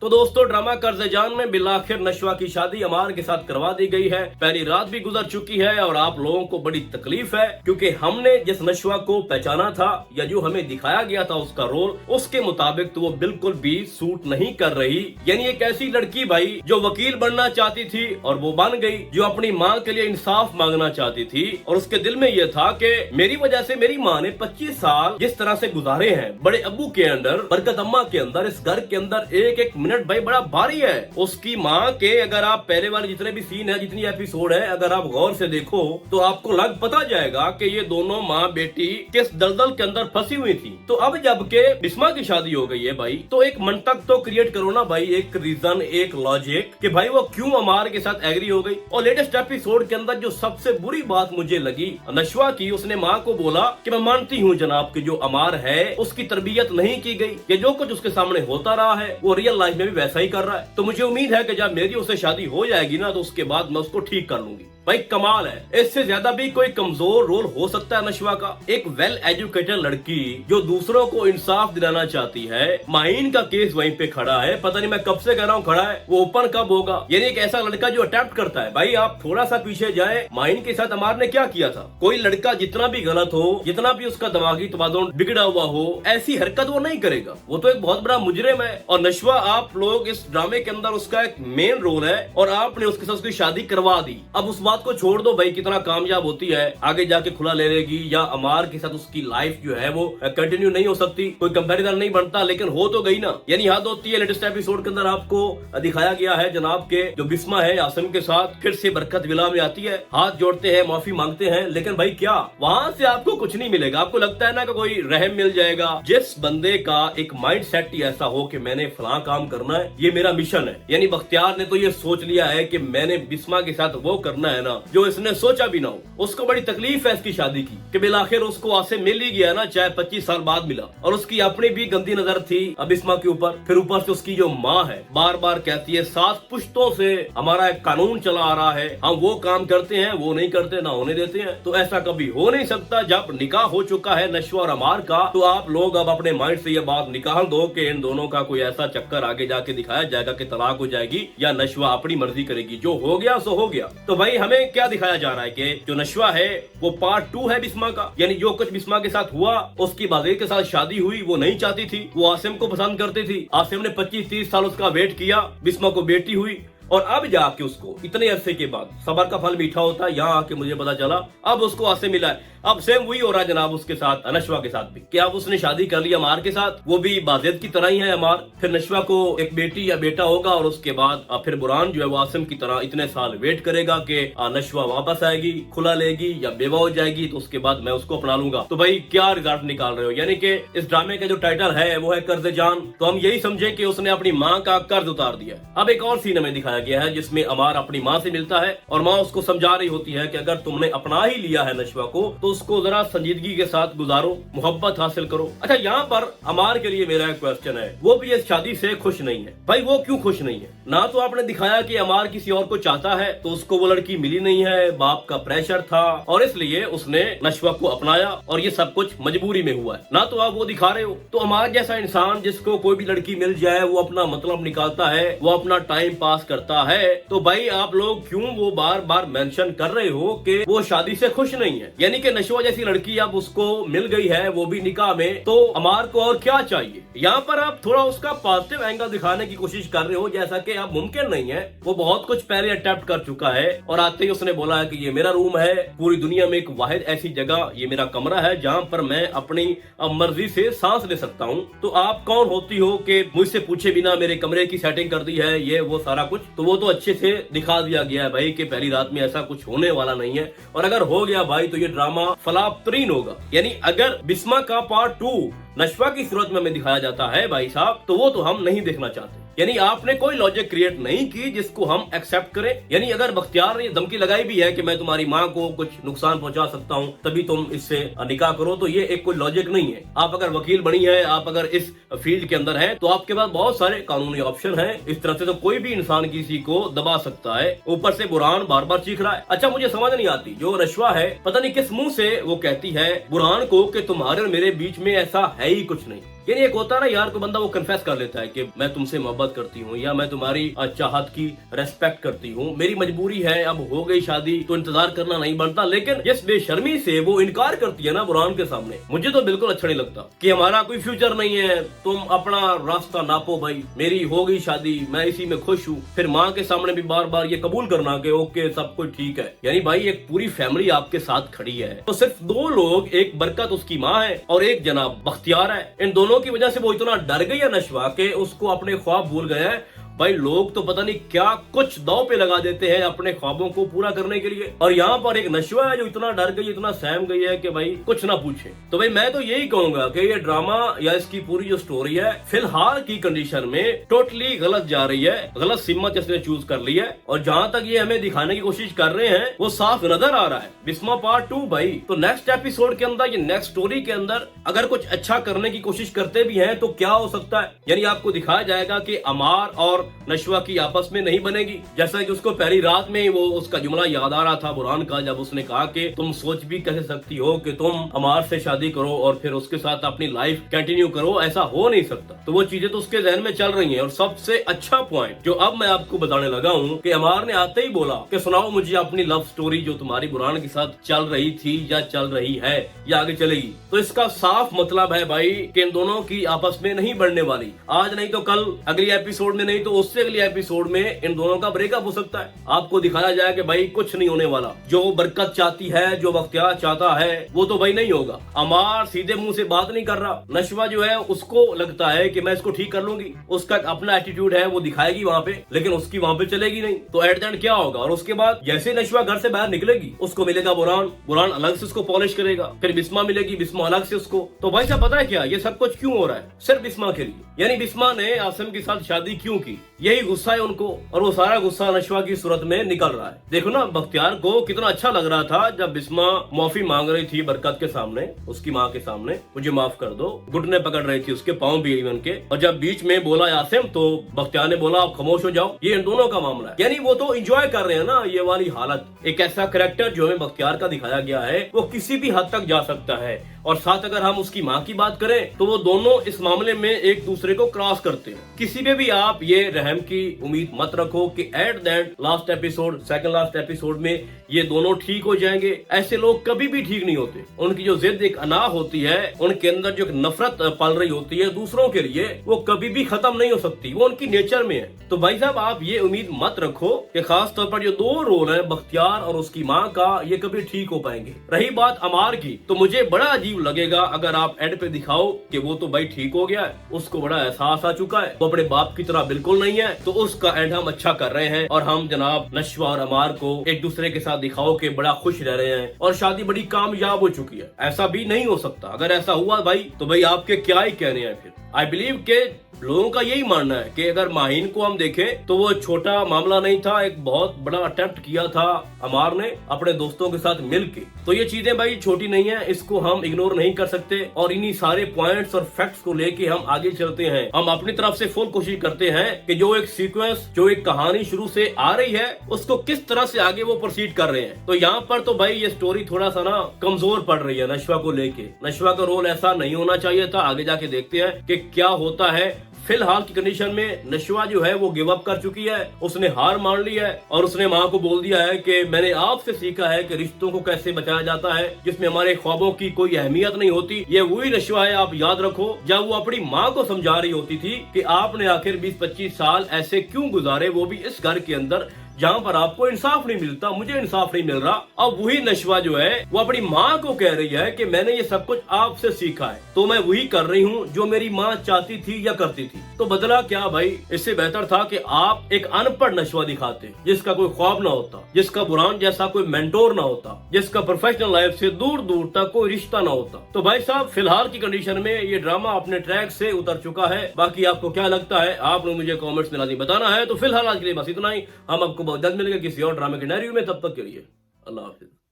तो दोस्तों ड्रामा कर्ज़जान में बिलाखिर नशवा की शादी अमार के साथ करवा दी गई है। पहली रात भी गुजर चुकी है और आप लोगों को बड़ी तकलीफ है क्योंकि हमने जिस नशवा को पहचाना था या जो हमें दिखाया गया था उसका रोल, उसके मुताबिक तो वो बिल्कुल भी सूट नहीं कर रही। यानी एक ऐसी लड़की भाई जो वकील बनना चाहती थी और वो बन गई, जो अपनी माँ के लिए इंसाफ मांगना चाहती थी और उसके दिल में ये था कि मेरी वजह से मेरी माँ ने 25 साल जिस तरह से गुजारे हैं बड़े अब्बू के अंदर, बरकत अम्मा के अंदर, इस घर के अंदर एक एक मिनट भाई बड़ा भारी है। उसकी माँ के अगर आप पहले वाले जितने भी सीन है, जितनी एपिसोड है, अगर आप गौर से देखो तो आपको लग पता जाएगा कि ये दोनों माँ बेटी किस दलदल के अंदर फंसी हुई थी। तो अब जब के बिस्मा की शादी हो गई है भाई, तो एक मंतक तो क्रिएट करो ना भाई, एक रीजन, एक लॉजिक कि भाई वो क्यों अमार के साथ एग्री हो गई। और लेटेस्ट एपिसोड के अंदर जो सबसे बुरी बात मुझे लगी नशवा की, उसने माँ को बोला कि मैं मानती हूँ जनाब कि जो अमार है उसकी तरबियत नहीं की गई, कि जो कुछ उसके सामने होता रहा है वो रियल लाइफ में भी वैसा ही कर रहा है। तो मुझे उम्मीद है कि जब मेरी उससे शादी हो जाएगी ना तो उसके बाद मैं उसको ठीक कर लूंगी। भाई कमाल है, इससे ज्यादा भी कोई कमजोर रोल हो सकता है नशवा का। एक वेल एजुकेटेड लड़की जो दूसरों को इंसाफ दिलाना चाहती है। माइन का केस वहीं पे खड़ा है, पता नहीं मैं कब से कह रहा हूँ खड़ा है, वो ओपन कब होगा। यानी एक ऐसा लड़का जो अटेम्प्ट करता है। भाई आप थोड़ा सा पीछे जाए, माइन के साथ अमार ने क्या किया था। कोई लड़का जितना भी गलत हो, जितना भी उसका दिमागी तवाज़ुन बिगड़ा हुआ हो, ऐसी हरकत वो नहीं करेगा। वो तो एक बहुत बड़ा मुजरिम है। और नशवा, आप लोग इस ड्रामे के अंदर उसका एक मेन रोल है और आपने उसके साथ उसकी शादी करवा दी। अब उस बात को छोड़ दो भाई, कितना कामयाब होती है, आगे जाके खुला ले लेगी या अमार के साथ उसकी लाइफ जो है वो कंटिन्यू नहीं हो सकती, कोई कंपैरिजन नहीं बनता, लेकिन हो तो गई ना। यानी हद होती है। लेटेस्ट एपिसोड के अंदर आपको दिखाया गया है जनाब के जो बिस्मा है आसिम के साथ फिर से बरकत विला में आती है, हाथ जोड़ते हैं, माफी मांगते हैं, लेकिन भाई क्या वहां से आपको कुछ नहीं मिलेगा। आपको लगता है ना कि कोई रहम मिल जाएगा। जिस बंदे का एक माइंड सेट ही ऐसा हो कि मैंने फलां काम करना है, ये मेरा मिशन है, यानी बख्तियार ने तो ये सोच लिया है कि मैंने बिस्मा के साथ वो करना है ना जो इसने सोचा भी ना हो। उसको बड़ी तकलीफ है इसकी शादी की कि बिलाखिर उसको आसिम मिल ही गया ना, चाहे 25 साल बाद मिला। और उसकी अपनी भी गंदी नजर थी बिस्मा के ऊपर। फिर ऊपर से उसकी जो माँ है बार बार कहती है 7 पुश्तों से हमारा एक कानून चला आ रहा है, हम वो काम करते हैं, वो नहीं करते, ना होने देते हैं। तो ऐसा कभी हो नहीं सकता। जब निकाह हो चुका है नशवा और अमार का, तो आप लोग अब अपने माइंड से ये बात निकाल दो कि इन दोनों का कोई ऐसा चक्कर आगे जाके दिखाया जाएगा कि तलाक हो जाएगी या नशवा अपनी मर्जी करेगी। जो हो गया सो हो गया। तो भाई हमें क्या दिखाया जा रहा है कि जो नशवा है वो पार्ट 2 है बिस्मा का। यानी जो कुछ बिस्मा के साथ हुआ, उसकी बाज़ीर के साथ शादी हुई, वो नहीं चाहती थी, वो आसिम को पसंद करती थी। आसिम ने 25-30 साल उसका वेट किया, बिस्मा को बेटी हुई और अब जाके उसको इतने अरसे के बाद, सबर का फल मीठा होता है, यहाँ आके मुझे पता चला अब उसको आसिम मिला है। अब सेम वही हो रहा है जनाब उसके साथ, नशवा के साथ भी। क्या अब उसने शादी कर ली अमार के साथ, वो भी बाज़ेद की तरह ही है अमार। फिर नशवा को एक बेटी या बेटा होगा और उसके बाद फिर बुरान जो है वो आसिम की तरह इतने साल वेट करेगा कि नशवा वापस आएगी, खुला लेगी या बेवा हो जाएगी, तो उसके बाद मैं उसको अपना लूंगा। तो भाई क्या रिजल्ट निकाल रहे हो। यानी कि इस ड्रामे का जो टाइटल है वो है कर्ज़जान। तो हम यही समझे कि उसने अपनी माँ का कर्ज उतार दिया। अब एक और सीन हमें दिखाया गया है जिसमें अमार अपनी माँ से मिलता है और माँ उसको समझा रही होती है कि अगर तुमने अपना ही लिया है नशवा को तो उसको जरा संजीदगी के साथ गुजारो, मोहब्बत हासिल करो। अच्छा, यहाँ पर अमार के लिए मेरा एक क्वेश्चन है, वो भी इस शादी से खुश नहीं है। भाई वो क्यों खुश नहीं है? ना तो आपने दिखाया कि अमार किसी और को चाहता है, तो उसको वो लड़की मिली नहीं है, बाप का प्रेशर था और इसलिए उसने नशवा को अपनाया और ये सब कुछ मजबूरी में हुआ है। ना तो आप वो दिखा रहे हो। तो अमार जैसा इंसान जिसको कोई भी लड़की मिल जाए वो अपना मतलब निकालता है, वो अपना टाइम पास करता है, तो भाई आप लोग क्यों वो बार बार मेंशन कर रहे हो कि वो शादी से खुश नहीं है। यानी कि नशवा जैसी लड़की अब उसको मिल गई है, वो भी निकाह में, तो अमार को और क्या चाहिए। यहाँ पर आप थोड़ा उसका पॉजिटिव एंगल दिखाने की कोशिश कर रहे हो, जैसा कि अब मुमकिन नहीं है। वो बहुत कुछ पहले अटेम्प्ट कर चुका है और आते ही उसने बोला है कि ये मेरा रूम है, पूरी दुनिया में एक वाहिद ऐसी जगह, ये मेरा कमरा है जहाँ पर मैं अपनी मर्जी से सांस ले सकता हूँ। तो आप कौन होती हो कि मुझसे पूछे बिना मेरे कमरे की सेटिंग कर दी है, ये वो सारा कुछ। तो वो तो अच्छे से दिखा दिया गया है भाई कि पहली रात में ऐसा कुछ होने वाला नहीं है। और अगर हो गया भाई तो ये ड्रामा फलाबतरीन होगा। यानी अगर बिस्मा का पार्ट 2 नशवा की सूरत में हमें दिखाया जाता है भाई साहब, तो वो तो हम नहीं देखना चाहते। यानी आपने कोई लॉजिक क्रिएट नहीं की जिसको हम एक्सेप्ट करें। यानी अगर बख्तियार ने धमकी लगाई भी है कि मैं तुम्हारी माँ को कुछ नुकसान पहुंचा सकता हूँ तभी तुम इससे निकाह करो, तो ये एक कोई लॉजिक नहीं है। आप अगर वकील बनी है, आप अगर इस फील्ड के अंदर है, तो आपके पास बहुत सारे कानूनी ऑप्शन है। इस तरह से तो कोई भी इंसान किसी को दबा सकता है। ऊपर से बुरहान बार बार चीख रहा है। अच्छा, मुझे समझ नहीं आती, जो नशवा है पता नहीं किस मुंह से वो कहती है बुरहान को कि तुम्हारे और मेरे बीच में ऐसा है ही कुछ नहीं। यानी एक होता है ना यार, को बंदा वो कन्फेस कर लेता है कि मैं तुमसे मोहब्बत करती हूँ या मैं तुम्हारी चाहत की रेस्पेक्ट करती हूँ, मेरी मजबूरी है, अब हो गई शादी तो इंतजार करना नहीं बनता। लेकिन जिस बेशर्मी से वो इनकार करती है ना बुरहान के सामने, मुझे तो बिल्कुल अच्छा नहीं लगता कि हमारा कोई फ्यूचर नहीं है, तुम अपना रास्ता नापो भाई, मेरी हो गई शादी, मैं इसी में खुश हूँ। फिर माँ के सामने भी बार बार ये कबूल करना कि ओके सब कुछ ठीक है। यानी भाई एक पूरी फैमिली आपके साथ खड़ी है, तो सिर्फ दो लोग, एक बरकत उसकी माँ है और एक जनाब बख्तियार है, इन दोनों की वजह से वो इतना डर गई है नशवा के उसको अपने ख्वाब भूल गए हैं। भाई लोग तो पता नहीं क्या कुछ दांव पे लगा देते हैं अपने ख्वाबों को पूरा करने के लिए, और यहाँ पर एक नशवा है जो इतना डर गई, इतना सहम गई है कि भाई कुछ ना पूछे। तो भाई मैं तो यही कहूंगा कि ये ड्रामा या इसकी पूरी जो स्टोरी है फिलहाल की कंडीशन में टोटली गलत जा रही है, गलत सिमत इसने चूज कर ली है। और जहाँ तक ये हमें दिखाने की कोशिश कर रहे हैं वो साफ नजर आ रहा है बिस्मा पार्ट 2 भाई। तो नेक्स्ट एपिसोड के अंदर, ये नेक्स्ट स्टोरी के अंदर अगर कुछ अच्छा करने की कोशिश करते भी हैं तो क्या हो सकता है, यानी आपको दिखाया जाएगा कि अमार और नशवा की आपस में नहीं बनेगी, जैसा कि उसको पहली रात में वो उसका जुमला याद आ रहा था बुरहान का, जब उसने कहा कि तुम सोच भी कैसे सकती हो कि तुम अमार से शादी करो और फिर उसके साथ अपनी लाइफ कंटिन्यू करो, ऐसा हो नहीं सकता। तो वो चीजें तो उसके जहन में चल रही हैं। और सबसे अच्छा पॉइंट जो अब मैं आपको बताने लगा हूँ कि अमार ने आते ही बोला कि सुनाओ मुझे अपनी लव स्टोरी जो तुम्हारी बुरहान के साथ चल रही थी या चल रही है या आगे चलेगी। तो इसका साफ मतलब है भाई कि इन दोनों की आपस में नहीं बढ़ने वाली, आज नहीं तो कल, अगली एपिसोड में नहीं तो उससे अगली एपिसोड में इन दोनों का ब्रेकअप हो सकता है। आपको दिखाया जाए कि भाई कुछ नहीं होने वाला, जो बरकत चाहती है, जो बख्तियार चाहता है वो तो भाई नहीं होगा। अमार सीधे मुंह से बात नहीं कर रहा, नशवा जो है उसको लगता है कि मैं इसको ठीक कर लूंगी, उसका अपना एटीट्यूड है वो दिखाएगी वहाँ पे, लेकिन उसकी वहाँ पे चलेगी नहीं। तो एट द एंड क्या होगा, और उसके बाद जैसे नशवा घर से बाहर निकलेगी उसको मिलेगा बुरहान, बुरहान अलग से उसको पॉलिश करेगा, फिर बिस्मा मिलेगी, बिस्मा अलग से उसको। तो भाई साहब पता है क्या, ये सब कुछ क्यों हो रहा है, सिर्फ बिस्मा के लिए। यानी बिस्मा ने आसिम के साथ शादी क्यों की, यही गुस्सा है उनको, और वो सारा गुस्सा नशवा की सूरत में निकल रहा है। देखो ना बख्तियार को कितना अच्छा लग रहा था जब बिस्मा माफी मांग रही थी बरकत के सामने, उसकी माँ के सामने, मुझे माफ कर दो, घुटने पकड़ रही थी उसके, पाँव भी इवन के, और जब बीच में बोला आसिम तो बख्तियार ने बोला आप खामोश हो जाओ। ये इन दोनों का मामला है, यानी वो तो एंजॉय कर रहे हैं ना ये वाली हालत। एक ऐसा कैरेक्टर जो हमें बख्तियार का दिखाया गया है वो किसी भी हद तक जा सकता है। और साथ अगर हम उसकी माँ की बात करें तो वो दोनों इस मामले में एक दूसरे को क्रॉस करते हैं। किसी पे भी आप ये रहम की उम्मीद मत रखो कि at the end last episode, second last episode में ये दोनों ठीक हो जाएंगे। ऐसे लोग कभी भी ठीक नहीं होते। उनकी जो जिद एक अना होती है, उनके अंदर जो नफरत पल रही होती है दूसरों के लिए, वो कभी भी खत्म नहीं हो सकती, वो उनकी नेचर में है। तो भाई साहब आप ये उम्मीद मत रखो कि खास तौर पर जो दो रोल है बख्तियार और उसकी माँ का, ये कभी ठीक हो पाएंगे। रही बात अमार की, तो मुझे बड़ा अजीब लगेगा अगर आप एंड पे दिखाओ कि वो तो भाई ठीक हो गया है, उसको बड़ा एहसास आ चुका है, वो अपने बाप की तरह बिल्कुल नहीं है, तो उसका एंड हम अच्छा कर रहे हैं और हम जनाब नशवा और अमार को एक दूसरे के साथ दिखाओ कि बड़ा खुश रह रहे हैं और शादी बड़ी कामयाब हो चुकी है। ऐसा भी नहीं हो सकता। अगर ऐसा हुआ भाई तो भाई आपके क्या ही कहने हैं फिर। आई बिलीव के लोगों का यही मानना है कि अगर माहीन को हम देखें तो वो छोटा मामला नहीं था, एक बहुत बड़ा अटेम्प्ट किया था अमार ने अपने दोस्तों के साथ मिलके। तो ये चीजें भाई छोटी नहीं है, इसको हम इग्नोर नहीं कर सकते। और इन्हीं सारे पॉइंट्स और फैक्ट्स को लेके हम आगे चलते हैं। हम अपनी तरफ से फुल कोशिश करते हैं कि जो एक सीक्वेंस, जो एक कहानी शुरू से आ रही है, उसको किस तरह से आगे वो प्रोसीड कर रहे हैं। तो यहाँ पर तो भाई ये स्टोरी थोड़ा सा ना कमजोर पड़ रही है नशवा को लेके। नशवा का रोल ऐसा नहीं होना चाहिए था। आगे जाके देखते हैं कि क्या होता है। फिलहाल की कंडीशन में नशवा जो है वो गिव अप कर चुकी है, उसने हार मान ली है और उसने माँ को बोल दिया है कि मैंने आपसे सीखा है कि रिश्तों को कैसे बचाया जाता है, जिसमें हमारे ख्वाबों की कोई अहमियत नहीं होती। ये वही नशवा है, आप याद रखो, जब वो अपनी माँ को समझा रही होती थी कि आपने आखिर 20-25 साल ऐसे क्यों गुजारे, वो भी इस घर के अंदर जहाँ पर आपको इंसाफ नहीं मिलता, मुझे इंसाफ नहीं मिल रहा। अब वही नशवा जो है वो अपनी माँ को कह रही है कि मैंने ये सब कुछ आपसे सीखा है, तो मैं वही कर रही हूँ जो मेरी माँ चाहती थी या करती थी। तो बदला क्या भाई, इससे बेहतर था कि आप एक अनपढ़ नशवा दिखाते, जिसका कोई ख्वाब ना होता, जिसका बुरहान जैसा कोई मेंटोर ना होता, जिसका प्रोफेशनल लाइफ से दूर दूर तक कोई रिश्ता ना होता। तो भाई साहब फिलहाल की कंडीशन में ये ड्रामा अपने ट्रैक से उतर चुका है। बाकी आपको क्या लगता है आप लोग मुझे कॉमेंट्स में लाजमी बताना है। तो फिलहाल आज के लिए बस इतना ही। हम आपको बहुत जल्द मिलेंगे किसी और ड्रामे के नैरियो में। तब तक के लिए अल्लाह हाफिज।